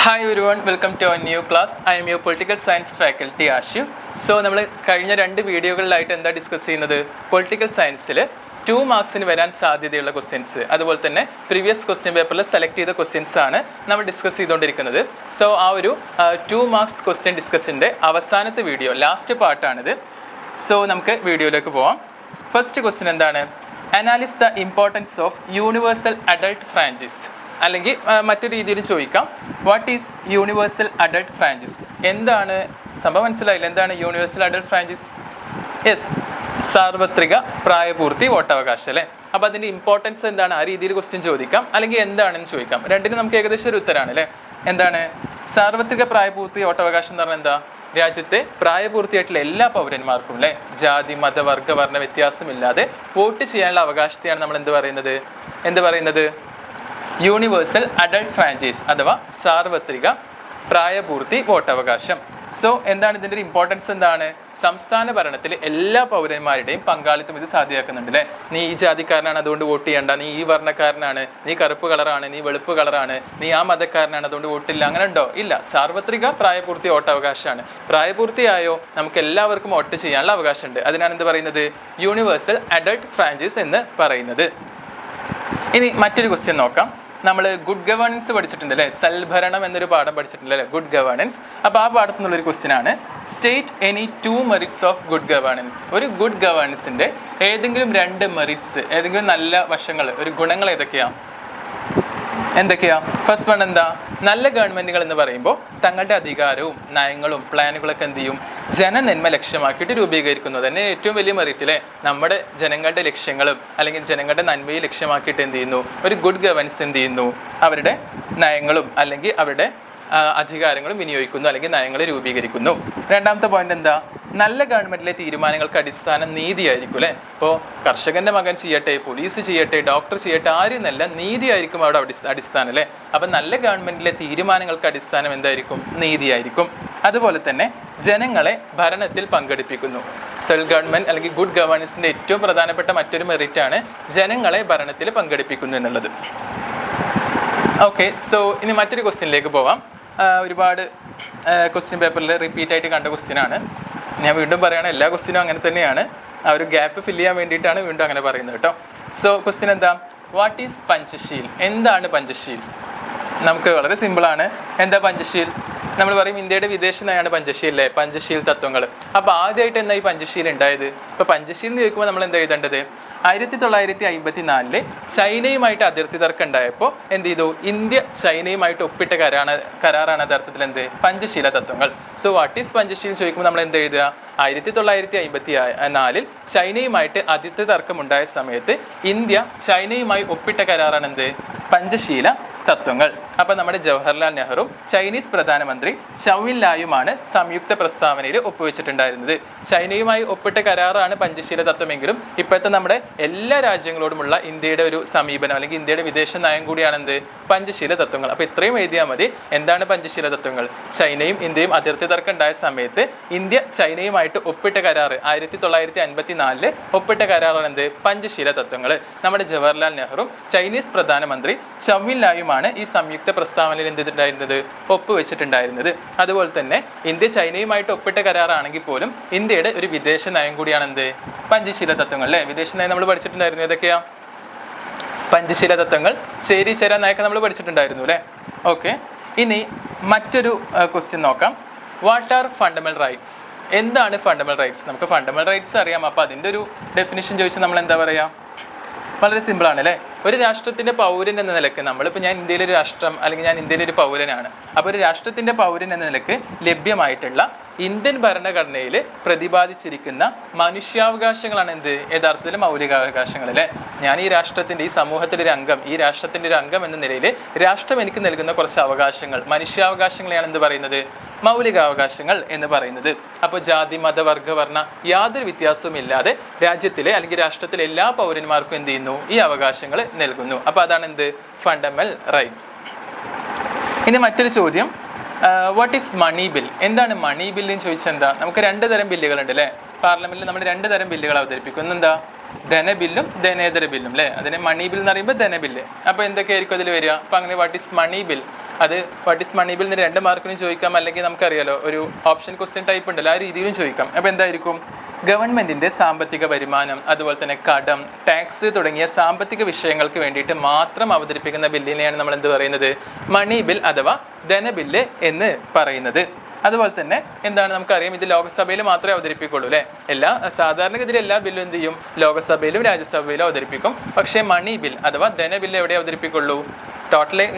Hi everyone, welcome to our new class. I am your political science faculty Ashif. So നമ്മൾ കഴിഞ്ഞ രണ്ട് വീഡിയോകളിലായിട്ട് എന്താ discuss ചെയ്യുന്നത്? Political സയൻസിൽ 2 മാർക്സിന് വരാൻ സാധ്യതയുള്ള ക്വസ്റ്റ്യൻസ്, അതുപോലെ തന്നെ പ്രീവിയസ് ക്വസ്റ്റ്യൻ പേപ്പറിൽ സെലക്ട് ചെയ്ത ക്വസ്റ്റ്യൻസ് ആണ് നമ്മൾ ഡിസ്കസ് ചെയ്തുകൊണ്ടിരിക്കുന്നത്. സോ ആ ഒരു 2 മാർക്സ് ക്വസ്റ്റ്യൻ ഡിസ്കഷൻ്റെ അവസാനത്തെ വീഡിയോ, ലാസ്റ്റ് പാർട്ടാണിത്. സോ നമുക്ക് വീഡിയോയിലേക്ക് പോവാം. ഫസ്റ്റ് ക്വസ്റ്റ്യൻ എന്താണ്? അനാലിസ് the importance of universal adult franchise, അല്ലെങ്കിൽ മറ്റു രീതിയിൽ ചോദിക്കാം, what is universal adult franchise? എന്താണ് സംഭവം? മനസ്സിലായില്ല, എന്താണ് യൂണിവേഴ്സൽ അഡൾട്ട് ഫ്രാഞ്ചൈസ്? യെസ്, സാർവത്രിക പ്രായപൂർത്തി വോട്ടവകാശം അല്ലേ. അപ്പോൾ അതിൻ്റെ ഇമ്പോർട്ടൻസ് എന്താണ്? ആ രീതിയിൽ ക്വസ്റ്റ്യൻ ചോദിക്കാം, അല്ലെങ്കിൽ എന്താണെന്ന് ചോദിക്കാം. രണ്ടിനും നമുക്ക് ഏകദേശം ഒരു ഉത്തരമാണ് അല്ലേ. എന്താണ് സാർവത്രിക പ്രായപൂർത്തി വോട്ടവകാശം എന്ന് പറഞ്ഞാൽ? എന്താ? രാജ്യത്തെ പ്രായപൂർത്തിയായിട്ടുള്ള എല്ലാ പൗരന്മാർക്കും അല്ലേ, ജാതി മത വർഗ വർണ്ണ വ്യത്യാസമില്ലാതെ വോട്ട് ചെയ്യാനുള്ള അവകാശത്തെയാണ് നമ്മൾ എന്ത് പറയുന്നത് യൂണിവേഴ്സൽ അഡൾട്ട് ഫ്രാഞ്ചൈസ് അഥവാ സാർവത്രിക പ്രായപൂർത്തി വോട്ടവകാശം. സോ എന്താണ് ഇതിൻ്റെ ഒരു ഇമ്പോർട്ടൻസ്? എന്താണ്? സംസ്ഥാന ഭരണത്തിൽ എല്ലാ പൗരന്മാരുടെയും പങ്കാളിത്തം ഇത് സാധ്യമാക്കുന്നുണ്ട് അല്ലേ. നീ ഈ ജാതിക്കാരനാണ് അതുകൊണ്ട് വോട്ട് ചെയ്യണ്ട, നീ ഈ വർണ്ണക്കാരനാണ്, നീ കറുപ്പ് കളറാണ്, നീ വെളുപ്പ് കളറാണ്, നീ ആ മതക്കാരനാണ് അതുകൊണ്ട് വോട്ടില്ല, അങ്ങനെ ഉണ്ടോ? ഇല്ല. സാർവത്രിക പ്രായപൂർത്തി വോട്ടവകാശമാണ്. പ്രായപൂർത്തിയായോ നമുക്ക് എല്ലാവർക്കും വോട്ട് ചെയ്യാനുള്ള അവകാശമുണ്ട്. അതിനാണ് എന്ത് പറയുന്നത്? യൂണിവേഴ്സൽ അഡൾട്ട് ഫ്രാഞ്ചൈസ് എന്ന് പറയുന്നത്. ഇനി മറ്റൊരു ക്വസ്റ്റ്യൻ നോക്കാം. നമ്മൾ ഗുഡ് ഗവേണൻസ് പഠിച്ചിട്ടുണ്ട് അല്ലേ, സൽഭരണം എന്നൊരു പാഠം പഠിച്ചിട്ടുണ്ട് അല്ലേ, ഗുഡ് ഗവേണൻസ്. അപ്പോൾ ആ പാഠത്തിൽ നിന്നുള്ളൊരു ക്വസ്റ്റ്യൻ ആണ്, state any 2 merits of good governance. ഒരു ഗുഡ് ഗവേണൻസിൻ്റെ ഏതെങ്കിലും 2 മെറിറ്റ്സ്, ഏതെങ്കിലും നല്ല വശങ്ങൾ, ഒരു ഗുണങ്ങൾ എന്തൊക്കെയാ? ഫസ്റ്റ് വൺ എന്താ? നല്ല ഗവൺമെൻറ്റുകൾ എന്ന് പറയുമ്പോൾ തങ്ങളുടെ അധികാരവും നയങ്ങളും പ്ലാനുകളൊക്കെ എന്ത് ചെയ്യും? ജനനന്മ ലക്ഷ്യമാക്കിയിട്ട് രൂപീകരിക്കുന്നത് തന്നെ ഏറ്റവും വലിയ മെറിറ്റ് അല്ലേ. നമ്മുടെ ജനങ്ങളുടെ ലക്ഷ്യങ്ങളും അല്ലെങ്കിൽ ജനങ്ങളുടെ നന്മയെ ലക്ഷ്യമാക്കിയിട്ട് എന്ത് ചെയ്യുന്നു? ഒരു ഗുഡ് ഗവേണൻസ് എന്ത് ചെയ്യുന്നു? അവരുടെ നയങ്ങളും അല്ലെങ്കിൽ അവരുടെ അധികാരങ്ങളും വിനിയോഗിക്കുന്നു, അല്ലെങ്കിൽ നയങ്ങൾ രൂപീകരിക്കുന്നു. രണ്ടാമത്തെ പോയിന്റ് എന്താ? നല്ല ഗവൺമെൻറ്റിലെ തീരുമാനങ്ങൾക്ക് അടിസ്ഥാനം നീതിയായിരിക്കും അല്ലേ. ഇപ്പോൾ കർഷകൻ്റെ മകൻ ചെയ്യട്ടെ, പോലീസ് ചെയ്യട്ടെ, ഡോക്ടർ ചെയ്യട്ടെ, ആരും നല്ല നീതിയായിരിക്കും അവിടെ അടിസ്ഥാനം അല്ലേ. അപ്പം നല്ല ഗവൺമെൻറ്റിലെ തീരുമാനങ്ങൾക്ക് അടിസ്ഥാനം എന്തായിരിക്കും? നീതിയായിരിക്കും. അതുപോലെ തന്നെ ജനങ്ങളെ ഭരണത്തിൽ പങ്കെടുപ്പിക്കുന്നു. സെൽഫ് ഗവൺമെൻറ് അല്ലെങ്കിൽ ഗുഡ് ഗവേണൻസിൻ്റെ ഏറ്റവും പ്രധാനപ്പെട്ട മറ്റൊരു മെറിറ്റാണ് ജനങ്ങളെ ഭരണത്തിൽ പങ്കെടുപ്പിക്കുന്നു എന്നുള്ളത്. ഓക്കെ, സോ ഇനി മറ്റൊരു ക്വസ്റ്റ്യനിലേക്ക് പോവാം. ഒരുപാട് ക്വസ്റ്റ്യൻ പേപ്പറിൽ റിപ്പീറ്റ് ആയിട്ട് കണ്ട ക്വസ്റ്റ്യനാണ്. ഞാൻ വീണ്ടും പറയുകയാണ്, എല്ലാ ക്വസ്റ്റ്യനും അങ്ങനെ തന്നെയാണ്. ആ ഒരു ഗ്യാപ്പ് ഫില്ല് ചെയ്യാൻ വേണ്ടിയിട്ടാണ് വീണ്ടും അങ്ങനെ പറയുന്നത് കേട്ടോ. സോ ക്വസ്റ്റ്യൻ എന്താ? What is Panchsheel? എന്താണ് പഞ്ചശീൽ? നമുക്ക് വളരെ സിമ്പിളാണ്. എന്താ പഞ്ചശീൽ? നമ്മൾ പറയും ഇന്ത്യയുടെ വിദേശ നയമാണ് പഞ്ചശീൽ അല്ലേ, പഞ്ചശീൽ തത്വങ്ങൾ. അപ്പോൾ ആദ്യമായിട്ട് എന്താ ഈ പഞ്ചശീൽ ഉണ്ടായത്? ഇപ്പോൾ പഞ്ചശീൽ എന്ന് ചോദിക്കുമ്പോൾ നമ്മൾ എന്താ എഴുതേണ്ടത്? 1954 ചൈനയുമായിട്ട് അതിർത്തി തർക്കം ഉണ്ടായപ്പോൾ എന്ത് ചെയ്തു? ഇന്ത്യ ചൈനയുമായിട്ട് ഒപ്പിട്ട കരാറാണ് യഥാർത്ഥത്തിൽ എന്ത്? പഞ്ചശീല തത്വങ്ങൾ. സോ വാട്ട് ഈസ് പഞ്ചശീൽ ചോദിക്കുമ്പോൾ നമ്മൾ എന്ത് എഴുതുക? 1954 ചൈനയുമായിട്ട് അതിർത്തി തർക്കം ഉണ്ടായ സമയത്ത് ഇന്ത്യ ചൈനയുമായി ഒപ്പിട്ട കരാറാണ് എന്ത്? പഞ്ചശീല തത്വങ്ങൾ. അപ്പോൾ നമ്മുടെ ജവഹർലാൽ നെഹ്റുവും ചൈനീസ് പ്രധാനമന്ത്രി ചൗ എൻ ലായുമാണ് സംയുക്ത പ്രസ്താവനയിൽ ഒപ്പുവെച്ചിട്ടുണ്ടായിരുന്നത്. ചൈനയുമായി ഒപ്പിട്ട കരാറാണ് പഞ്ചശീല തത്വമെങ്കിലും ഇപ്പോഴത്തെ നമ്മുടെ എല്ലാ രാജ്യങ്ങളോടുമുള്ള ഇന്ത്യയുടെ ഒരു സമീപനം അല്ലെങ്കിൽ ഇന്ത്യയുടെ വിദേശ നയം കൂടിയാണ് എന്ത്? പഞ്ചശീല തത്വങ്ങൾ. അപ്പോൾ ഇത്രയും എഴുതിയാൽ മതി. എന്താണ് പഞ്ചശീല തത്വങ്ങൾ? ചൈനയും ഇന്ത്യയും അതിർത്തി തർക്കം ഉണ്ടായ സമയത്ത് ഇന്ത്യ ചൈനയുമായിട്ട് ഒപ്പിട്ട കരാറ് 1954 ഒപ്പിട്ട കരാറാണ് എന്ത്? പഞ്ചശീല തത്വങ്ങൾ. നമ്മുടെ ജവഹർലാൽ നെഹ്റുവും ചൈനീസ് പ്രധാനമന്ത്രി ചൗ എൻ ലായുമാണ് ഈ സംയുക്ത പ്രസ്താവനയിൽ എന്തിട്ടുണ്ടായിരുന്നത്? ഒപ്പുവെച്ചിട്ടുണ്ടായിരുന്നത്. അതുപോലെ തന്നെ ഇന്ത്യ ചൈനയുമായിട്ട് ഒപ്പിട്ട കരാറാണെങ്കിൽ പോലും ഇന്ത്യയുടെ ഒരു വിദേശ നയം കൂടിയാണ് എന്ത്? പഞ്ചശീല തത്വങ്ങൾ അല്ലേ. വിദേശ നയം നമ്മൾ പഠിച്ചിട്ടുണ്ടായിരുന്നു. ഏതൊക്കെയാ പഞ്ചശീല തത്വങ്ങൾ? ചേരി നയമൊക്കെ നമ്മൾ പഠിച്ചിട്ടുണ്ടായിരുന്നു അല്ലേ. ഓക്കെ, ഇനി മറ്റൊരു ക്വസ്റ്റ്യൻ നോക്കാം. What are fundamental rights? എന്താണ് ഫണ്ടമെന്റൽ റൈറ്റ്സ്? നമുക്ക് ഫണ്ടമെന്റൽ റൈറ്റ്സ് അറിയാം. അപ്പോൾ അതിൻ്റെ ഒരു ഡെഫിനിഷൻ ചോദിച്ചാൽ നമ്മൾ എന്താ പറയുക? വളരെ സിമ്പിളാണ് അല്ലേ. ഒരു രാഷ്ട്രത്തിൻ്റെ പൗരൻ എന്ന നിലയ്ക്ക് നമ്മളിപ്പോൾ ഞാൻ ഇന്ത്യയിലൊരു രാഷ്ട്രം അല്ലെങ്കിൽ ഞാൻ ഇന്ത്യയിലൊരു പൗരനാണ്. അപ്പോൾ ഒരു രാഷ്ട്രത്തിൻ്റെ പൗരൻ എന്ന നിലയ്ക്ക് ലഭ്യമായിട്ടുള്ള ഇന്ത്യൻ ഭരണഘടനയിൽ പ്രതിപാദിച്ചിരിക്കുന്ന മനുഷ്യാവകാശങ്ങളാണ് എന്ത്? യഥാർത്ഥത്തിൽ മൗലികാവകാശങ്ങൾ അല്ലേ. ഞാൻ ഈ രാഷ്ട്രത്തിൻ്റെ, ഈ സമൂഹത്തിൻ്റെ ഒരു അംഗം, ഈ രാഷ്ട്രത്തിൻ്റെ ഒരു അംഗം എന്ന നിലയിൽ രാഷ്ട്രം എനിക്ക് നൽകുന്ന കുറച്ച് അവകാശങ്ങൾ, മനുഷ്യാവകാശങ്ങളെയാണ് എന്ത് പറയുന്നത്? മൗലികാവകാശങ്ങൾ എന്ന് പറയുന്നത്. അപ്പോൾ ജാതി മത വർഗ വർണ്ണ യാതൊരു വ്യത്യാസവും ഇല്ലാതെ രാജ്യത്തിലെ അല്ലെങ്കിൽ രാഷ്ട്രത്തിലെ എല്ലാ പൗരന്മാർക്കും എന്ത് ചെയ്യുന്നു? ഈ അവകാശങ്ങൾ നൽകുന്നു. അപ്പോൾ അതാണ് എന്ത്? Fundamental rights. ഇനി മറ്റൊരു ചോദ്യം, വാട്ട് ഈസ് മണി ബിൽ? എന്താണ് മണി ബിൽ എന്ന് ചോദിച്ചാൽ എന്താ? നമുക്ക് 2 തരം ബില്ലുകളുണ്ട് അല്ലേ. പാർലമെന്റിൽ നമ്മൾ 2 തരം ബില്ലുകൾ അവതരിപ്പിക്കും. എന്താ? ധനബില്ലും ധനേതര ബില്ലും അല്ലേ. അതിന് മണി ബിൽ എന്ന് പറയുമ്പോൾ ധനബില്ല്. അപ്പോൾ എന്തൊക്കെയായിരിക്കും അതിൽ വരിക? അപ്പോൾ അങ്ങനെ വാട്ട് ഈസ് മണി ബിൽ? അത് വാട്ട് ഈസ് മണി ബിൽ എന്ന് 2 മാർക്കിനും ചോദിക്കാം, അല്ലെങ്കിൽ നമുക്കറിയാലോ ഒരു ഓപ്ഷൻ ക്വസ്റ്റ്യൻ ടൈപ്പ് ഉണ്ടല്ലോ, ആ രീതിയിലും ചോദിക്കാം. അപ്പോൾ എന്തായിരിക്കും? ഗവൺമെൻറ്റിൻ്റെ സാമ്പത്തിക വരുമാനം, അതുപോലെ തന്നെ കടം, ടാക്സ് തുടങ്ങിയ സാമ്പത്തിക വിഷയങ്ങൾക്ക് വേണ്ടിയിട്ട് മാത്രം അവതരിപ്പിക്കുന്ന ബില്ലിനെയാണ് നമ്മൾ എന്ത് പറയുന്നത്? മണി ബിൽ അഥവാ ധനബില്ല് എന്ന് പറയുന്നത്. അതുപോലെ തന്നെ എന്താണ് നമുക്കറിയാം, ഇത് ലോകസഭയിൽ മാത്രമേ അവതരിപ്പിക്കുള്ളൂ അല്ലേ. സാധാരണഗതിയിൽ എല്ലാ ബില്ലും എന്ത് ചെയ്യും? ലോകസഭയിലും രാജ്യസഭയിലും അവതരിപ്പിക്കും. പക്ഷേ മണി ബിൽ അഥവാ ധനബില്ല് എവിടെ അവതരിപ്പിക്കുള്ളൂ?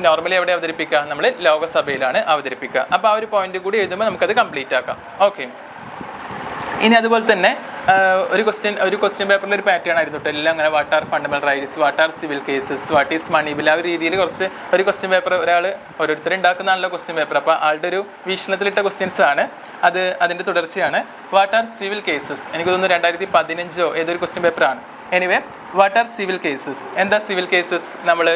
നോർമലി എവിടെ അവതരിപ്പിക്കുക? നമ്മൾ ലോകസഭയിലാണ് അവതരിപ്പിക്കുക. അപ്പോൾ ആ ഒരു പോയിന്റ് കൂടി എഴുതുമ്പോൾ നമുക്കത് കംപ്ലീറ്റ് ആക്കാം. ഓക്കെ. ഇനി അതുപോലെ തന്നെ ഒരു ക്വസ്റ്റ്യൻ പേപ്പറിൽ ഒരു പാറ്റേൺ ആയിരുന്നു കേട്ടോ. എല്ലാം അങ്ങനെ what are fundamental rights, what are civil cases, what is money bill, ആ ഒരു രീതിയിൽ കുറച്ച് ഒരു ക്വസ്റ്റ്യൻ പേപ്പർ ഓരോരുത്തർ ഉണ്ടാക്കുന്നതാണല്ലോ ക്വസ്റ്റ്യൻ പേപ്പർ. അപ്പോൾ ആളുടെ ഒരു വീക്ഷണത്തിലിട്ട ക്വസ്റ്റ്യൻസ് ആണ് അത്. അതിൻ്റെ തുടർച്ചയാണ് വാട്ട് ആർ സിവിൽ കേസസ്. എനിക്ക് തോന്നുന്നു 2015 ഏതൊരു ക്വസ്റ്റ്യൻ പേപ്പറാണ്. Anyway, what are civil cases? എന്താ സിവിൽ കേസസ്? നമ്മൾ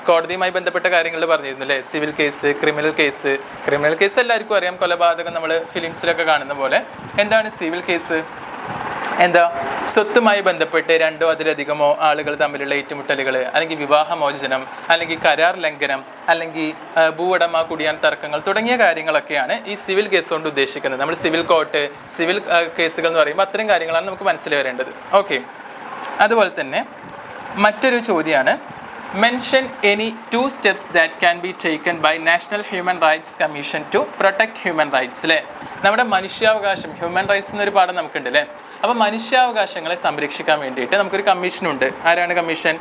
കോടതിയുമായി ബന്ധപ്പെട്ട കാര്യങ്ങൾ പറഞ്ഞിരുന്നു അല്ലേ. സിവിൽ കേസ്, ക്രിമിനൽ കേസ് എല്ലാവർക്കും അറിയാം, കൊലപാതകം നമ്മൾ ഫിലിംസിലൊക്കെ കാണുന്ന പോലെ. എന്താണ് സിവിൽ കേസ്? എന്താ? സ്വത്തുമായി ബന്ധപ്പെട്ട് 2 അതിലധികമോ ആളുകൾ തമ്മിലുള്ള ഏറ്റുമുട്ടലുകൾ, അല്ലെങ്കിൽ വിവാഹമോചനം, അല്ലെങ്കിൽ കരാർ ലംഘനം, അല്ലെങ്കിൽ ഭൂവുടമ കുടിയാൻ തർക്കങ്ങൾ തുടങ്ങിയ കാര്യങ്ങളൊക്കെയാണ് ഈ സിവിൽ കേസ് കൊണ്ട് ഉദ്ദേശിക്കുന്നത്. നമ്മൾ സിവിൽ കോർട്ട്, സിവിൽ കേസുകൾ എന്ന് പറയുമ്പോൾ അത്തരം കാര്യങ്ങളാണ് നമുക്ക് മനസ്സിൽ വരേണ്ടത്. ഓക്കെ. അതുപോലെ തന്നെ മറ്റൊരു ചോദ്യമാണ്, mention any 2 steps that can be taken by national human rights commission to protect human rights. അല്ലേ, നമ്മുടെ മനുഷ്യാവകാശം, ഹ്യൂമൻ റൈറ്റ്സ് എന്നൊരു പാഠം നമുക്കുണ്ട് അല്ലേ. അപ്പോൾ മനുഷ്യാവകാശങ്ങളെ സംരക്ഷിക്കാൻ വേണ്ടിയിട്ട് നമുക്കൊരു കമ്മീഷനുണ്ട്. ആരാണ് commission?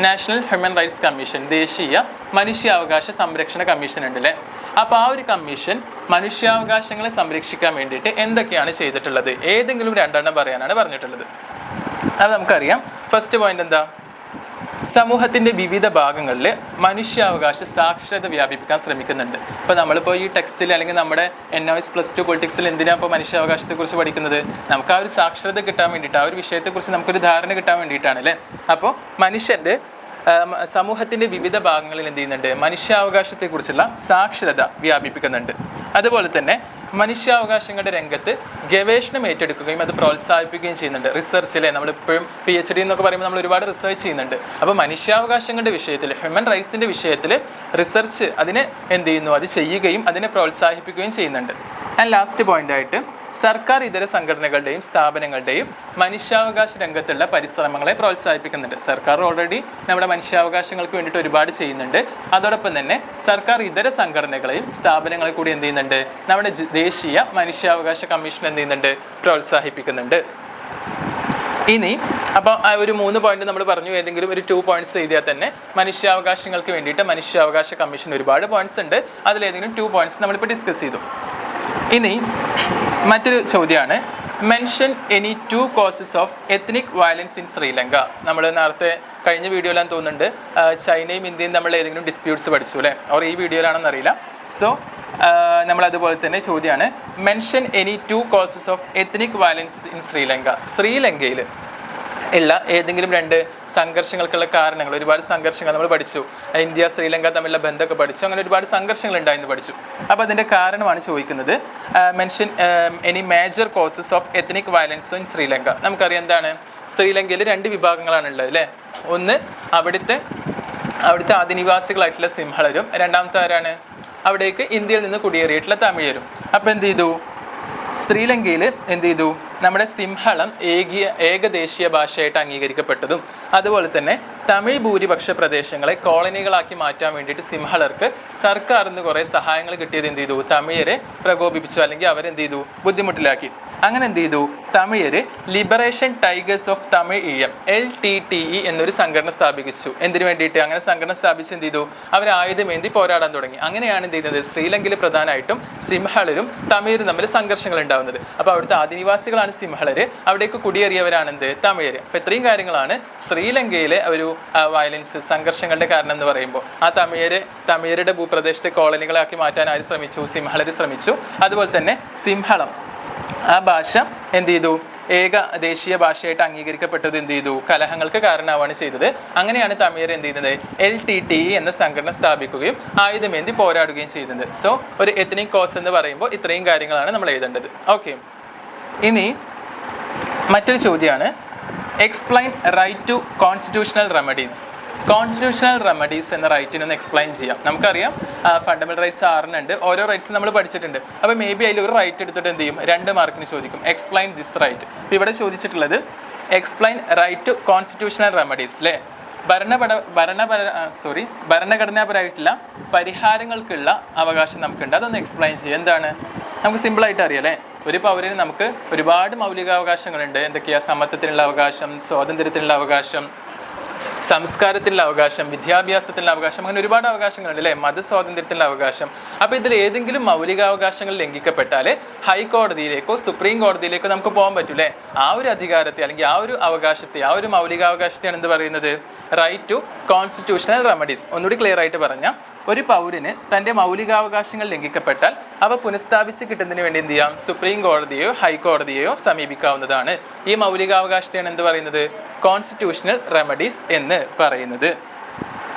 National human rights commission, ദേശീയ മനുഷ്യാവകാശ സംരക്ഷണ കമ്മീഷൻ ഉണ്ട് അല്ലേ. അപ്പോൾ ആ ഒരു കമ്മീഷൻ മനുഷ്യാവകാശങ്ങളെ സംരക്ഷിക്കാൻ വേണ്ടിയിട്ട് എന്തൊക്കെയാണ് ചെയ്തിട്ടുള്ളത്? ഏതെങ്കിലും 2 പറയാനാണ് പറഞ്ഞിട്ടുള്ളത്. അത് നമുക്കറിയാം. ഫസ്റ്റ് പോയിന്റ് എന്താ? സമൂഹത്തിൻ്റെ വിവിധ ഭാഗങ്ങളിൽ മനുഷ്യാവകാശ സാക്ഷരത വ്യാപിപ്പിക്കാൻ ശ്രമിക്കുന്നുണ്ട്. ഇപ്പോൾ നമ്മളിപ്പോൾ ഈ ടെക്സ്റ്റിൽ അല്ലെങ്കിൽ നമ്മുടെ NOS +2 പൊളിറ്റിക്സിൽ എന്തിനാണ് ഇപ്പോൾ മനുഷ്യാവകാശത്തെക്കുറിച്ച് പഠിക്കുന്നത്? നമുക്ക് ആ ഒരു സാക്ഷരത കിട്ടാൻ വേണ്ടിയിട്ട്, ആ ഒരു വിഷയത്തെക്കുറിച്ച് നമുക്കൊരു ധാരണ കിട്ടാൻ വേണ്ടിയിട്ടാണ് അല്ലേ. അപ്പോൾ സമൂഹത്തിൻ്റെ വിവിധ ഭാഗങ്ങളിൽ എന്ത് ചെയ്യുന്നുണ്ട്? മനുഷ്യാവകാശത്തെക്കുറിച്ചുള്ള സാക്ഷരത വ്യാപിപ്പിക്കുന്നുണ്ട്. അതുപോലെ തന്നെ മനുഷ്യാവകാശങ്ങളുടെ രംഗത്ത് ഗവേഷണം ഏറ്റെടുക്കുകയും അത് പ്രോത്സാഹിപ്പിക്കുകയും ചെയ്യുന്നുണ്ട്. റിസർച്ചിലെ നമ്മളിപ്പോഴും PhD എന്നൊക്കെ പറയുമ്പോൾ നമ്മൾ ഒരുപാട് റിസർച്ച് ചെയ്യുന്നുണ്ട്. അപ്പോൾ മനുഷ്യാവകാശങ്ങളുടെ വിഷയത്തിൽ, ഹ്യൂമൻ റൈറ്റ്സിൻ്റെ വിഷയത്തിൽ റിസർച്ച് അതിനെ എന്ത് ചെയ്യുന്നു? അത് ചെയ്യുകയും അതിനെ പ്രോത്സാഹിപ്പിക്കുകയും ചെയ്യുന്നുണ്ട്. ആൻഡ് ലാസ്റ്റ് പോയിൻ്റായിട്ട് സർക്കാർ ഇതര സംഘടനകളുടെയും സ്ഥാപനങ്ങളുടെയും മനുഷ്യാവകാശ രംഗത്തുള്ള പരിശ്രമങ്ങളെ പ്രോത്സാഹിപ്പിക്കുന്നുണ്ട്. സർക്കാർ ഓൾറെഡി നമ്മുടെ മനുഷ്യാവകാശങ്ങൾക്ക് വേണ്ടിയിട്ട് ഒരുപാട് ചെയ്യുന്നുണ്ട്. അതോടൊപ്പം തന്നെ സർക്കാർ ഇതര സംഘടനകളെയും സ്ഥാപനങ്ങളെ കൂടി എന്ത് ചെയ്യുന്നുണ്ട്? നമ്മുടെ ദേശീയ മനുഷ്യാവകാശ കമ്മീഷൻ എന്ത് ചെയ്യുന്നുണ്ട്? പ്രോത്സാഹിപ്പിക്കുന്നുണ്ട്. ഇനി അപ്പോൾ ആ ഒരു 3 പോയിന്റ് നമ്മൾ പറഞ്ഞു. ഏതെങ്കിലും ഒരു 2 പോയിന്റ്സ് എഴുതിയാൽ തന്നെ മനുഷ്യാവകാശങ്ങൾക്ക് വേണ്ടിയിട്ട് മനുഷ്യാവകാശ കമ്മീഷൻ ഒരുപാട് പോയിന്റ്സ് ഉണ്ട്. അതിലേതെങ്കിലും 2 പോയിന്റ്സ് നമ്മളിപ്പോൾ ഡിസ്കസ് ചെയ്തു. ഇനി മറ്റൊരു ചോദ്യമാണ്, mention any 2 causes of ethnic violence in Sri Lanka. നമ്മൾ നേരത്തെ കഴിഞ്ഞ വീഡിയോയിലാന്ന് തോന്നുന്നുണ്ട് ചൈനയും ഇന്ത്യയും നമ്മൾ ഏതെങ്കിലും ഡിസ്പ്യൂട്ട്സ് പഠിച്ചു അല്ലേ, ഓർ ഈ വീഡിയോയിലാണെന്ന് അറിയില്ല. സോ നമ്മളതുപോലെ തന്നെ ചോദ്യമാണ്, mention any 2 causes of ethnic violence in Sri Lanka. ശ്രീലങ്കയിൽ ഉള്ള ഏതെങ്കിലും 2 സംഘർഷങ്ങൾക്കുള്ള കാരണങ്ങൾ. ഒരുപാട് സംഘർഷങ്ങൾ നമ്മൾ പഠിച്ചു, ഇന്ത്യ ശ്രീലങ്ക തമ്മിലുള്ള ബന്ധമൊക്കെ പഠിച്ചു, അങ്ങനെ ഒരുപാട് സംഘർഷങ്ങൾ ഉണ്ടായെന്ന് പഠിച്ചു. അപ്പോൾ അതിൻ്റെ കാരണമാണ് ചോദിക്കുന്നത്. Mention any major causes of ethnic violence in Sri Lanka. നമുക്കറിയാം എന്താണ്, ശ്രീലങ്കയിൽ 2 വിഭാഗങ്ങളാണ് ഉള്ളത് അല്ലേ. ഒന്ന് അവിടുത്തെ ആദിനിവാസികളായിട്ടുള്ള സിംഹളരും, രണ്ടാമത്തെ ആരാണ്? അവിടേക്ക് ഇന്ത്യയിൽ നിന്ന് കുടിയേറിയിട്ടുള്ള തമിഴരും. അപ്പോൾ എന്ത് ചെയ്തു? ശ്രീലങ്കയിൽ എന്ത് ചെയ്തു? നമ്മുടെ സിംഹളം ഏകദേശീയ ഭാഷയായിട്ട് അംഗീകരിക്കപ്പെട്ടതും അതുപോലെ തന്നെ തമിഴ് ഭൂരിപക്ഷ പ്രദേശങ്ങളെ കോളനികളാക്കി മാറ്റാൻ വേണ്ടിയിട്ട് സിംഹളർക്ക് സർക്കാരിൽ നിന്ന് കുറേ സഹായങ്ങൾ കിട്ടിയത് എന്ത് ചെയ്തു? തമിഴരെ പ്രകോപിപ്പിച്ചു, അല്ലെങ്കിൽ അവരെന്ത് ചെയ്തു? ബുദ്ധിമുട്ടിലാക്കി. അങ്ങനെ എന്ത് ചെയ്തു? തമിഴര് liberation tigers of Tamil Eelam LTTE എന്നൊരു സംഘടന സ്ഥാപിച്ചു. എന്തിനു വേണ്ടിയിട്ട്? അങ്ങനെ സംഘടന സ്ഥാപിച്ച് എന്ത് ചെയ്തു? അവർ ആയുധമേന്തി പോരാടാൻ തുടങ്ങി. അങ്ങനെയാണ് എന്ത് ചെയ്യുന്നത്? ശ്രീലങ്കയിൽ പ്രധാനമായിട്ടും സിംഹളരും തമിഴരും തമ്മിൽ സംഘർഷങ്ങൾ ഉണ്ടാകുന്നത്. അപ്പോൾ അവിടുത്തെ ആദിനിവാസികളാണ് സിംഹളര്, അവിടേക്ക് കുടിയേറിയവരാണെന്ത്? തമിഴര്. അപ്പോൾ ഇത്രയും കാര്യങ്ങളാണ് ശ്രീലങ്കയിലെ ഒരു വയലൻസ്, സംഘർഷങ്ങളുടെ കാരണം എന്ന് പറയുമ്പോൾ. ആ തമിഴരുടെ ഭൂപ്രദേശത്തെ കോളനികളാക്കി മാറ്റാൻ ആര് ശ്രമിച്ചു? സിംഹളര് ശ്രമിച്ചു. അതുപോലെ തന്നെ സിംഹളം ആ ഭാഷ എന്ത് ചെയ്തു? ദേശീയ ഭാഷയായിട്ട് അംഗീകരിക്കപ്പെട്ടത് എന്ത് ചെയ്തു? കലഹങ്ങൾക്ക് കാരണമാവാണ് ചെയ്തത്. അങ്ങനെയാണ് തമിഴർ എന്ത് ചെയ്യുന്നത്? LTTE എന്ന സംഘടന സ്ഥാപിക്കുകയും ആയുധമേന്തി പോരാടുകയും ചെയ്യുന്നത്. സോ ഒരു എത്നിക് കോസ് എന്ന് പറയുമ്പോൾ ഇത്രയും കാര്യങ്ങളാണ് നമ്മൾ എഴുതേണ്ടത്. ഓക്കെ. ഇനി മറ്റൊരു ചോദ്യമാണ്, explain right to constitutional remedies. Constitutional remedies എന്ന റൈറ്റിനെ ഒന്ന് എക്സ്പ്ലെയിൻ ചെയ്യാം. നമുക്കറിയാം ഫണ്ടമെന്റൽ റൈറ്റ്സ് 6 ഉണ്ട്, ഓരോ റൈറ്റ്സ് നമ്മൾ പഠിച്ചിട്ടുണ്ട്. അപ്പോൾ മേ ബി അതിൽ ഒരു റൈറ്റ് എടുത്തിട്ട് എന്ത് ചെയ്യും, 2 മാർക്കിന് ചോദിക്കും, എക്സ്പ്ലെയിൻ ദിസ് റൈറ്റ്. ഇപ്പോൾ ഇവിടെ ചോദിച്ചിട്ടുള്ളത് explain right to constitutional remedies അല്ലേ. ഭരണഘടനാപരമായിട്ടുള്ള പരിഹാരങ്ങൾക്കുള്ള അവകാശം നമുക്കുണ്ട്, അതൊന്ന് എക്സ്പ്ലെയിൻ ചെയ്യുക. എന്താണ്, നമുക്ക് സിമ്പിളായിട്ട് അറിയാം അല്ലേ. ഒരു പൗരന് നമുക്ക് ഒരുപാട് മൗലികാവകാശങ്ങളുണ്ട്. എന്തൊക്കെയാണ്? സമത്വത്തിനുള്ള അവകാശം, സ്വാതന്ത്ര്യത്തിനുള്ള അവകാശം, സംസ്കാരത്തിലുള്ള അവകാശം, വിദ്യാഭ്യാസത്തിനുള്ള അവകാശം, അങ്ങനെ ഒരുപാട് അവകാശങ്ങളുണ്ട് അല്ലേ. മതസ്വാതന്ത്ര്യത്തിനുള്ള അവകാശം. അപ്പോൾ ഇതിൽ ഏതെങ്കിലും മൗലികാവകാശങ്ങൾ ലംഘിക്കപ്പെട്ടാൽ ഹൈക്കോടതിയിലേക്കോ സുപ്രീം കോടതിയിലേക്കോ നമുക്ക് പോകാൻ പറ്റൂലേ. ആ ഒരു അധികാരത്തെ അല്ലെങ്കിൽ ആ ഒരു അവകാശത്തെ, ആ ഒരു മൗലികാവകാശത്തെയാണ് എന്ത് പറയുന്നത്, റൈറ്റ് ടു കോൺസ്റ്റിറ്റ്യൂഷണൽ റെമഡീസ്. ഒന്നുകൂടി ക്ലിയർ ആയിട്ട് പറഞ്ഞാൽ, ഒരു പൗരന് തൻ്റെ മൗലികാവകാശങ്ങൾ ലംഘിക്കപ്പെട്ടാൽ അവ പുനഃസ്ഥാപിച്ച് കിട്ടുന്നതിന് വേണ്ടി എന്ത് ചെയ്യാം, സുപ്രീം കോടതിയെയോ ഹൈക്കോടതിയെയോ സമീപിക്കാവുന്നതാണ്. ഈ മൗലികാവകാശത്തെയാണ് എന്ത് പറയുന്നത്, കോൺസ്റ്റിറ്റ്യൂഷണൽ റെമഡീസ് എന്ന് പറയുന്നത്.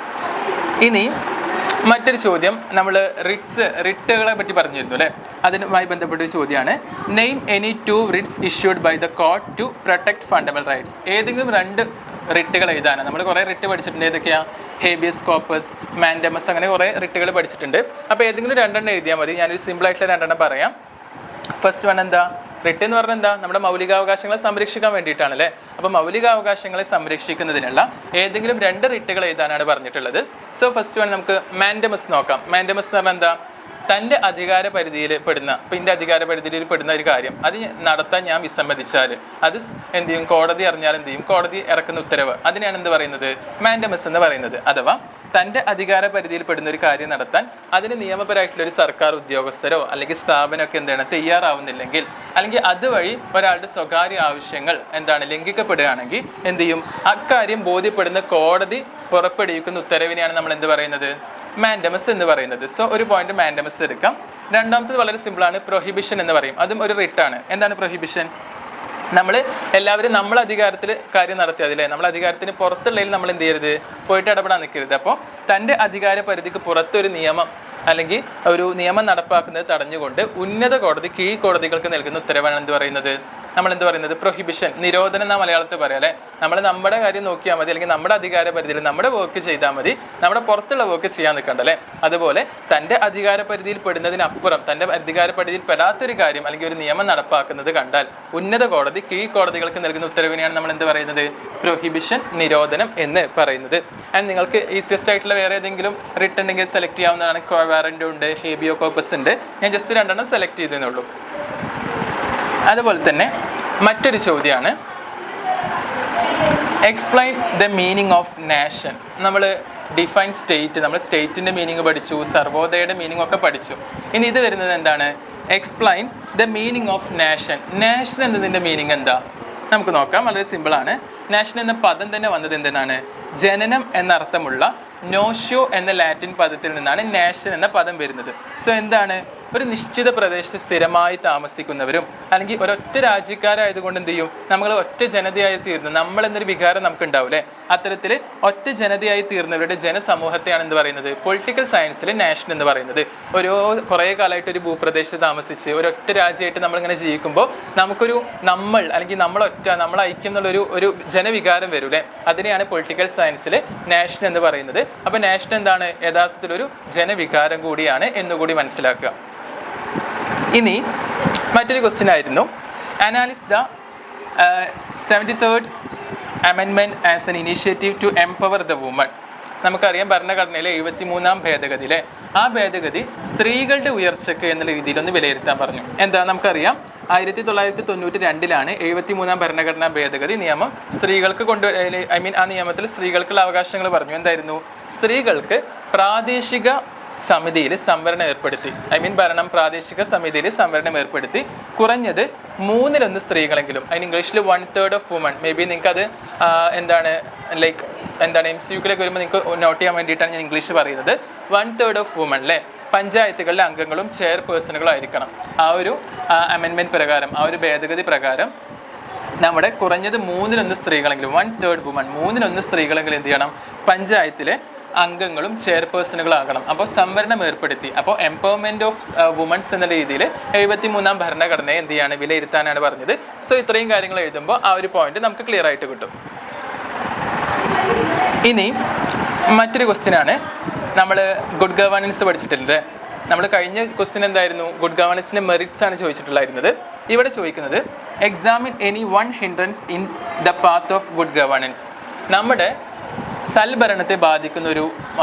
ഇനി മറ്റൊരു ചോദ്യം, നമ്മൾ റിട്ടുകളെ പറ്റി പറഞ്ഞിരുന്നു അല്ലേ. അതിനുമായി ബന്ധപ്പെട്ടൊരു ചോദ്യമാണ്, name any 2 writs issued by the court to protect fundamental rights. ഏതെങ്കിലും 2 റിട്ടുകൾ എഴുതാനാണ്. നമ്മൾ കുറേ റിട്ട് പഠിച്ചിട്ടുണ്ട്. ഏതൊക്കെയാണ്? ഹേബിയസ് കോർപ്പസ്, മാൻഡമസ്, അങ്ങനെ കുറേ റിട്ടുകൾ പഠിച്ചിട്ടുണ്ട്. അപ്പോൾ ഏതെങ്കിലും 2 എഴുതിയാൽ മതി. ഞാനൊരു സിമ്പിളായിട്ടുള്ള 2 പറയാം. ഫസ്റ്റ് വൺ എന്താ, റിട്ട് എന്ന് പറഞ്ഞാൽ എന്താ, നമ്മുടെ മൗലികാവകാശങ്ങളെ സംരക്ഷിക്കാൻ വേണ്ടിയിട്ടാണ് അല്ലേ. അപ്പോൾ മൗലികാവകാശങ്ങളെ സംരക്ഷിക്കുന്നതിനുള്ള ഏതെങ്കിലും 2 റിട്ടുകൾ എഴുതാനാണ് പറഞ്ഞിട്ടുള്ളത്. സോ ഫസ്റ്റ് വൺ നമുക്ക് മാൻഡമസ് നോക്കാം. മാൻഡമസ് എന്ന് പറഞ്ഞാൽ എന്താ, തൻ്റെ അധികാര പരിധിയിൽ പെടുന്ന, ഇപ്പം എൻ്റെ അധികാര പരിധിയിൽ പെടുന്ന ഒരു കാര്യം അത് നടത്താൻ ഞാൻ വിസമ്മതിച്ചാൽ അത് എന്ത് ചെയ്യും, കോടതി അറിഞ്ഞാൽ എന്ത് ചെയ്യും, കോടതി ഇറക്കുന്ന ഉത്തരവ്, അതിനെയാണ് എന്ത് പറയുന്നത്, മാൻഡമസ് എന്ന് പറയുന്നത്. അഥവാ തൻ്റെ അധികാര പരിധിയിൽ പെടുന്ന ഒരു കാര്യം നടത്താൻ അതിന് നിയമപരമായിട്ടുള്ള ഒരു സർക്കാർ ഉദ്യോഗസ്ഥരോ അല്ലെങ്കിൽ സ്ഥാപനമൊക്കെ എന്താണ് തയ്യാറാവുന്നില്ലെങ്കിൽ, അല്ലെങ്കിൽ അതുവഴി ഒരാളുടെ സ്വകാര്യ ആവശ്യങ്ങൾ എന്താണ് ലംഘിക്കപ്പെടുകയാണെങ്കിൽ എന്ത് ചെയ്യും, അക്കാര്യം ബോധ്യപ്പെടുന്ന കോടതി പുറപ്പെടുവിക്കുന്ന ഉത്തരവിനെയാണ് നമ്മൾ എന്ത് പറയുന്നത്, മാൻഡമസ് എന്ന് പറയുന്നത്. സോ ഒരു പോയിന്റ് മാൻഡമസ് എടുക്കാം. രണ്ടാമത്തത് വളരെ സിമ്പിളാണ്, പ്രൊഹിബിഷൻ എന്ന് പറയും. അതും ഒരു റിട്ടാണ്. എന്താണ് പ്രൊഹിബിഷൻ? നമ്മൾ എല്ലാവരും നമ്മളെ അധികാരത്തിൽ കാര്യം നടത്തിയത് അല്ലേ, നമ്മൾ അധികാരത്തിന് പുറത്തുള്ളതിൽ നമ്മൾ എന്ത് ചെയ്യരുത്, പോയിട്ട് ഇടപെടാൻ നിൽക്കരുത്. അപ്പോൾ തൻ്റെ അധികാര പരിധിക്ക് പുറത്തൊരു നിയമം അല്ലെങ്കിൽ ഒരു നിയമം നടപ്പാക്കുന്നത് തടഞ്ഞുകൊണ്ട് ഉന്നത കോടതി കീഴ്ക്കോടതികൾക്ക് നൽകുന്ന ഉത്തരവാണ് എന്ത് പറയുന്നത്, നമ്മൾ എന്ത് പറയുന്നത്, പ്രൊഹിബിഷൻ, നിരോധനം എന്നാ മലയാളത്തിൽ പറയാം അല്ലേ. നമ്മൾ നമ്മുടെ കാര്യം നോക്കിയാൽ മതി, അല്ലെങ്കിൽ നമ്മുടെ അധികാര പരിധിയിൽ നമ്മുടെ വർക്ക് ചെയ്താൽ മതി, നമ്മുടെ പുറത്തുള്ള വർക്ക് ചെയ്യാൻ നിൽക്കണ്ട അല്ലേ. അതുപോലെ തൻ്റെ അധികാര പരിധിയിൽ പെടുന്നതിനപ്പുറം തൻ്റെ അധികാര പരിധിയിൽ പെടാത്തൊരു കാര്യം അല്ലെങ്കിൽ ഒരു നിയമം നടപ്പാക്കുന്നത് കണ്ടാൽ ഉന്നത കോടതി കീഴ്ക്കോടതികൾക്ക് നൽകുന്ന ഉത്തരവിനെയാണ് നമ്മൾ എന്ത് പറയുന്നത്, പ്രൊഹിബിഷൻ, നിരോധനം എന്ന് പറയുന്നത്. ആൻഡ് നിങ്ങൾക്ക് ഈസിയസ്റ്റ് ആയിട്ടുള്ള വേറെ ഏതെങ്കിലും റിട്ട് ഉണ്ടെങ്കിൽ സെലക്ട് ചെയ്യാവുന്നതാണ്. വാറന്റ് ഉണ്ട്, ഹേബിയോ കോർപ്പസ് ഉണ്ട്. ഞാൻ ജസ്റ്റ് 2 സെലക്ട് ചെയ്തേ. അതുപോലെ തന്നെ മറ്റൊരു ചോദ്യമാണ്, explain the meaning of nation. നമ്മൾ ഡിഫൈൻ സ്റ്റേറ്റ്, നമ്മൾ സ്റ്റേറ്റിൻ്റെ മീനിങ് പഠിച്ചു, സർവോദയയുടെ മീനിങ് ഒക്കെ പഠിച്ചു. ഇനി ഇത് വരുന്നത് എന്താണ്, explain the meaning of nation. Nation എന്നതിൻ്റെ മീനിങ് എന്താ നമുക്ക് നോക്കാം. വളരെ സിമ്പിളാണ്. നാഷൻ എന്ന പദം തന്നെ വന്നത് എന്തിനാണ്, ജനനം എന്നർത്ഥമുള്ള നോഷ്യോ എന്ന ലാറ്റിൻ പദത്തിൽ നിന്നാണ് നാഷൻ എന്ന പദം വരുന്നത്. സോ എന്താണ്, ഒരു നിശ്ചിത പ്രദേശത്ത് സ്ഥിരമായി താമസിക്കുന്നവരും അല്ലെങ്കിൽ ഒരൊറ്റ രാജ്യക്കാരായതുകൊണ്ട് എന്ത് ചെയ്യും, നമ്മൾ ഒറ്റ ജനതയായി തീർന്നു, നമ്മൾ എന്നൊരു വികാരം നമുക്ക് ഉണ്ടാവില്ലേ. അത്തരത്തിൽ ഒറ്റ ജനതയായി തീർന്നവരുടെ ജനസമൂഹത്തെയാണ് എന്ത് പറയുന്നത്, പൊളിറ്റിക്കൽ സയൻസിൽ നാഷൻ എന്ന് പറയുന്നത്. കുറേ കാലമായിട്ട് ഒരു ഭൂപ്രദേശത്ത് താമസിച്ച് ഒരൊറ്റ രാജ്യമായിട്ട് നമ്മളിങ്ങനെ ജീവിക്കുമ്പോൾ നമുക്കൊരു നമ്മൾ അല്ലെങ്കിൽ നമ്മൾ ഐക്യം എന്നുള്ളൊരു ഒരു ജനവികാരം വരൂലേ, അതിനെയാണ് പൊളിറ്റിക്കൽ സയൻസിൽ നാഷൻ എന്ന് പറയുന്നത്. അപ്പോൾ നാഷൻ എന്താണ്, യഥാർത്ഥത്തിലൊരു ജനവികാരം കൂടിയാണ് എന്നുകൂടി മനസ്സിലാക്കുക. ഇനി മറ്റൊരു ക്വസ്റ്റ്യൻ ആയിരുന്നു, അനാലിസ് the 73rd amendment as an initiative to empower the woman. നമുക്കറിയാം ഭരണഘടനയിലെ 73ാം ഭേദഗതിയിലെ ആ ഭേദഗതി സ്ത്രീകളുടെ ഉയർച്ചയ്ക്ക് എന്നുള്ള രീതിയിലൊന്ന് വിലയിരുത്താൻ പറഞ്ഞു. എന്താ നമുക്കറിയാം, 1992 73ാം ഭരണഘടനാ ഭേദഗതി നിയമം സ്ത്രീകൾക്ക് ആ നിയമത്തിൽ സ്ത്രീകൾക്കുള്ള അവകാശങ്ങൾ പറഞ്ഞു. എന്തായിരുന്നു, സ്ത്രീകൾക്ക് പ്രാദേശിക സമിതിയിൽ സംവരണം ഏർപ്പെടുത്തി, പ്രാദേശിക സമിതിയിൽ സംവരണം ഏർപ്പെടുത്തി കുറഞ്ഞത് 1/3 സ്ത്രീകളെങ്കിലും, അതിന് ഇംഗ്ലീഷിൽ 1/3 ഓഫ് വുമൺ. മേ ബി നിങ്ങൾക്ക് അത് എന്താണ് MCQലേക്ക് വരുമ്പോൾ നിങ്ങൾക്ക് നോട്ട് ചെയ്യാൻ വേണ്ടിയിട്ടാണ് ഞാൻ ഇംഗ്ലീഷ് പറയുന്നത്. 1/3 ഓഫ് വുമൺ അല്ലേ, പഞ്ചായത്തുകളിലെ അംഗങ്ങളും ചെയർപേഴ്സണുകളും ആയിരിക്കണം. ആ ഒരു അമെൻമെൻറ്റ് പ്രകാരം, ആ ഒരു ഭേദഗതി പ്രകാരം നമ്മുടെ കുറഞ്ഞത് 1/3 സ്ത്രീകളെങ്കിലും, 1/3 വുമൺ, 1/3 സ്ത്രീകളെങ്കിലും എന്ത് ചെയ്യണം, പഞ്ചായത്തിലെ അംഗങ്ങളും ചെയർപേഴ്സണുകളാകണം. അപ്പോൾ സംവരണം ഏർപ്പെടുത്തി. അപ്പോൾ എംപവർമെൻറ്റ് ഓഫ് വുമൻസ് എന്ന രീതിയിൽ 73ാം ഭരണഘടനയെ എന്ത് ചെയ്യാണ്, വിലയിരുത്താനാണ് പറഞ്ഞത്. സോ ഇത്രയും കാര്യങ്ങൾ എഴുതുമ്പോൾ ആ ഒരു പോയിന്റ് നമുക്ക് ക്ലിയർ ആയിട്ട് കിട്ടും. ഇനി മറ്റൊരു ക്വസ്റ്റ്യനാണ്, നമ്മൾ ഗുഡ് ഗവേണൻസ് പഠിച്ചിട്ടുണ്ട്. നമ്മൾ കഴിഞ്ഞ ക്വസ്റ്റ്യൻ എന്തായിരുന്നു? ഗുഡ് ഗവേണൻസിൻ്റെ മെറിറ്റ്സ് ആണ് ചോദിച്ചിട്ടുണ്ടായിരുന്നത്. ഇവിടെ ചോദിക്കുന്നത് examine any one hindrance in the path of good governance. നമ്മുടെ സൽഭരണത്തെ ബാധിക്കുന്ന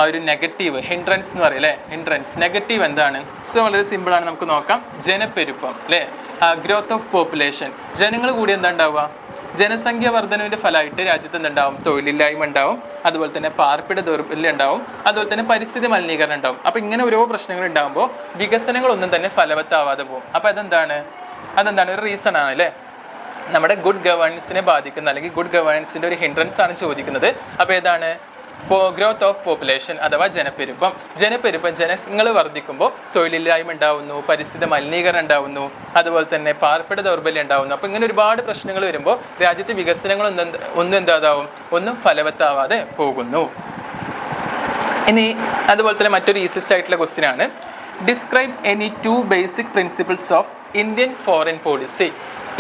ഒരു നെഗറ്റീവ്, ഹിൻഡ്രൻസ് എന്ന് പറയും അല്ലേ, ഹിൻഡ്രൻസ് നെഗറ്റീവ് എന്താണ്? സോ വളരെ സിമ്പിളാണ്, നമുക്ക് നോക്കാം. ജനപ്പെരുപ്പം അല്ലേ, ഗ്രോത്ത് ഓഫ് പോപ്പുലേഷൻ. ജനങ്ങൾ കൂടി എന്താ ഉണ്ടാവുക? ജനസംഖ്യ വർധനവിൻ്റെ ഫലമായിട്ട് രാജ്യത്ത് എന്തുണ്ടാവും? തൊഴിലില്ലായ്മ ഉണ്ടാവും, അതുപോലെ തന്നെ പാർപ്പിട ദൗർബല്യം ഉണ്ടാവും, അതുപോലെ തന്നെ പരിസ്ഥിതി മലിനീകരണം ഉണ്ടാവും. അപ്പോൾ ഇങ്ങനെ ഓരോ പ്രശ്നങ്ങൾ ഉണ്ടാകുമ്പോൾ വികസനങ്ങളൊന്നും തന്നെ ഫലവത്താവാതെ പോകും. അപ്പോൾ അതെന്താണ് ഒരു റീസൺ ആണ് അല്ലേ, നമ്മുടെ ഗുഡ് ഗവേണൻസിനെ ബാധിക്കുന്ന, അല്ലെങ്കിൽ ഗുഡ് ഗവേണൻസിൻ്റെ ഒരു ഹിൻഡ്രൻസ് ആണ് ചോദിക്കുന്നത്. അപ്പോൾ ഏതാണ്? ഗ്രോത്ത് ഓഫ് പോപ്പുലേഷൻ അഥവാ ജനപ്പെരുപ്പം. ജനങ്ങൾ വർദ്ധിക്കുമ്പോൾ തൊഴിലില്ലായ്മ ഉണ്ടാവുന്നു, പരിസ്ഥിതി മലിനീകരണം ഉണ്ടാവുന്നു, അതുപോലെ തന്നെ പാർപ്പിട ദൗർബല്യം ഉണ്ടാവുന്നു. അപ്പോൾ ഇങ്ങനെ ഒരുപാട് പ്രശ്നങ്ങൾ വരുമ്പോൾ രാജ്യത്തെ വികസനങ്ങളൊന്നും ഒന്നും ഫലവത്താവാതെ പോകുന്നു. ഇനി അതുപോലെ തന്നെ മറ്റൊരു ഈസിയസ്റ്റ് ആയിട്ടുള്ള ക്വസ്റ്റ്യൻ ആണ്, describe any 2 basic principles of Indian foreign policy.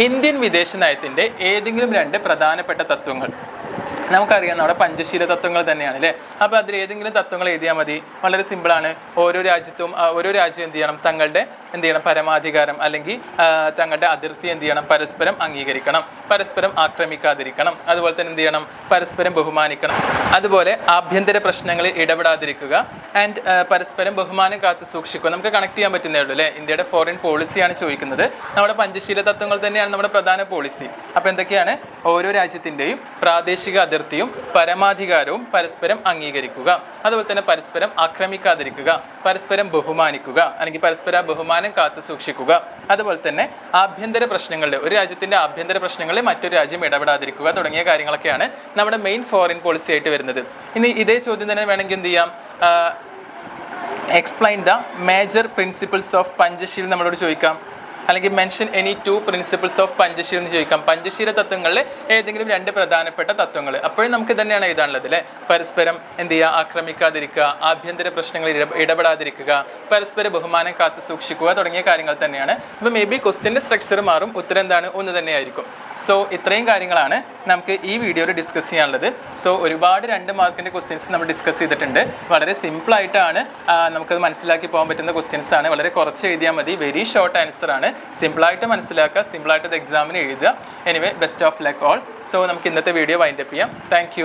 Indian വിദേശ നയത്തിൻ്റെ ഏതെങ്കിലും 2 പ്രധാനപ്പെട്ട തത്വങ്ങൾ. നമുക്കറിയാം നമ്മുടെ പഞ്ചശീല തത്വങ്ങൾ തന്നെയാണ് അല്ലേ. അപ്പോൾ അതിൽ ഏതെങ്കിലും തത്വങ്ങൾ എഴുതിയാൽ മതി. വളരെ സിമ്പിളാണ്. ഓരോ രാജ്യം എന്ത് ചെയ്യണം? തങ്ങളുടെ പരമാധികാരം അല്ലെങ്കിൽ തങ്ങളുടെ അതിർത്തി പരസ്പരം അംഗീകരിക്കണം, പരസ്പരം ആക്രമിക്കാതിരിക്കണം, അതുപോലെ തന്നെ എന്ത് ചെയ്യണം? പരസ്പരം ബഹുമാനിക്കണം. അതുപോലെ ആഭ്യന്തര പ്രശ്നങ്ങളിൽ ഇടപെടാതിരിക്കുക ആൻഡ് പരസ്പരം ബഹുമാനം കാത്തു സൂക്ഷിക്കുക. നമുക്ക് കണക്ട് ചെയ്യാൻ പറ്റുന്നേ ഉള്ളൂ അല്ലേ. ഇന്ത്യയുടെ ഫോറിൻ പോളിസിയാണ് ചോദിക്കുന്നത്. നമ്മുടെ പഞ്ചശീല തത്വങ്ങൾ തന്നെയാണ് നമ്മുടെ പ്രധാന പോളിസി. അപ്പോൾ എന്തൊക്കെയാണ്? ഓരോ രാജ്യത്തിൻ്റെയും പ്രാദേശിക അതിർത്തിയും പരമാധികാരവും പരസ്പരം അംഗീകരിക്കുക, അതുപോലെ തന്നെ പരസ്പരം ആക്രമിക്കാതിരിക്കുക, പരസ്പരം ബഹുമാനിക്കുക അല്ലെങ്കിൽ പരസ്പര ബഹുമാനം കാത്തു സൂക്ഷിക്കുക, അതുപോലെ തന്നെ ആഭ്യന്തര പ്രശ്നങ്ങളിൽ, ഒരു രാജ്യത്തിൻ്റെ ആഭ്യന്തര പ്രശ്നങ്ങളിൽ മറ്റൊരു രാജ്യം ഇടപെടാതിരിക്കുക തുടങ്ങിയ കാര്യങ്ങളൊക്കെയാണ് നമ്മുടെ മെയിൻ ഫോറിൻ പോളിസി ആയിട്ട് വരുന്നത്. ഇനി ഇതേ ചോദ്യം തന്നെ വേണമെങ്കിൽ എന്ത് ചെയ്യാം? Explain the major principles of Panchsheel നമ്മളോട് ചോദിക്കാം, അല്ലെങ്കിൽ mention any 2 principles of Panchsheel എന്ന് ചോദിക്കാം. പഞ്ചശീല തത്വങ്ങളിൽ ഏതെങ്കിലും 2 പ്രധാനപ്പെട്ട തത്വങ്ങൾ. അപ്പോഴും നമുക്ക് തന്നെയാണ് എഴുതാനുള്ളത് അല്ലേ. പരസ്പരം എന്ത് ചെയ്യുക? ആക്രമിക്കാതിരിക്കുക, ആഭ്യന്തര പ്രശ്നങ്ങളിൽ ഇടപെടാതിരിക്കുക, പരസ്പര ബഹുമാനം കാത്തു സൂക്ഷിക്കുക തുടങ്ങിയ കാര്യങ്ങൾ തന്നെയാണ്. അപ്പോൾ മേ ബി ക്വസ്റ്റ്യൻ്റെ സ്ട്രക്ചർ മാറും, ഉത്തരം എന്താണ്? ഒന്ന് തന്നെയായിരിക്കും. സോ ഇത്രയും കാര്യങ്ങളാണ് നമുക്ക് ഈ വീഡിയോയിൽ ഡിസ്കസ് ചെയ്യാനുള്ളത്. സോ ഒരുപാട് 2 മാർക്കിൻ്റെ ക്വസ്റ്റ്യൻസ് നമ്മൾ ഡിസ്കസ് ചെയ്തിട്ടുണ്ട്. വളരെ സിമ്പിളായിട്ടാണ് നമുക്കത് മനസ്സിലാക്കി പോകാൻ പറ്റുന്ന ക്വസ്റ്റ്യൻസ് ആണ്. വളരെ കുറച്ച് എഴുതിയാൽ മതി. വെരി ഷോർട്ട് ആൻസർ ആണ്. സിമ്പിളായിട്ട് മനസ്സിലാക്കുക, സിമ്പിളായിട്ട് എക്സാമിന് എഴുതുക. Anyway best of luck all. So നമുക്ക് ഇന്നത്തെ വീഡിയോ വൈൻഡപ്പ് ചെയ്യാം. താങ്ക്